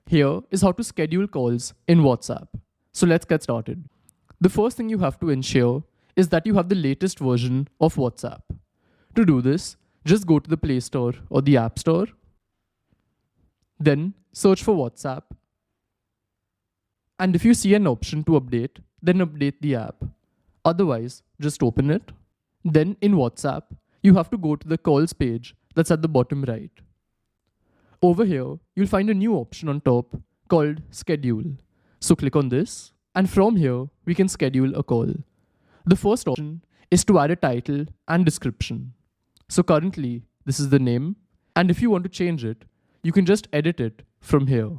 Here is how to schedule calls in WhatsApp. So let's get started. The first thing you have to ensure is that you have the latest version of WhatsApp. To do this, just go to the Play Store or the App Store. Then search for WhatsApp. And if you see an option to update, then update the app. Otherwise, just open it. Then in WhatsApp, you have to go to the calls page that's at the bottom right. Over here, you'll find a new option on top called schedule. So click on this, and from here, we can schedule a call. The first option is to add a title and description. So currently, this is the name, and if you want to change it, you can just edit it from here.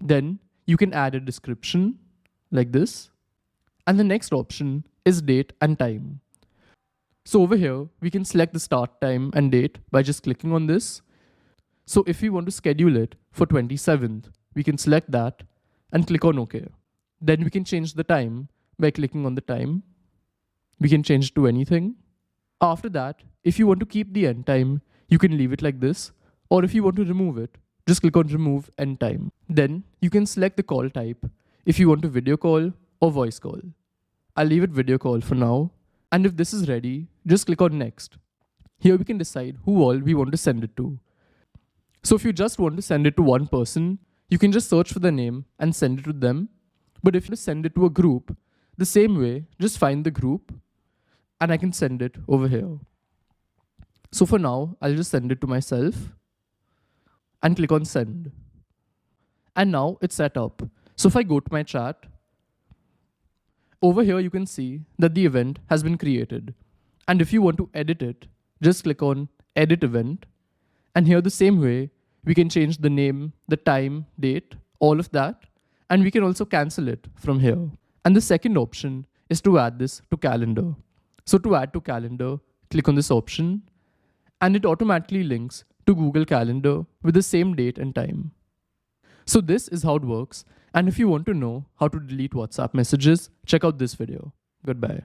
Then you can add a description like this. And the next option is date and time. So over here, we can select the start time and date by just clicking on this. So if we want to schedule it for 27th, we can select that and click on OK. Then we can change the time by clicking on the time. We can change it to anything. After that, if you want to keep the end time, you can leave it like this. Or if you want to remove it, just click on remove end time. Then you can select the call type if you want to video call or voice call. I'll leave it video call for now. And if this is ready, just click on next. Here we can decide who all we want to send it to. So if you just want to send it to one person, you can just search for the name and send it to them. But if you want to send it to a group, the same way, just find the group and I can send it over here. So for now, I'll just send it to myself and click on send. And now it's set up. So if I go to my chat, over here you can see that the event has been created. And if you want to edit it, just click on edit event. And here the same way, we can change the name, the time, date, all of that. And we can also cancel it from here. And the second option is to add this to calendar. So to add to calendar, click on this option and it automatically links to Google Calendar with the same date and time. So this is how it works. And if you want to know how to delete WhatsApp messages, check out this video. Goodbye.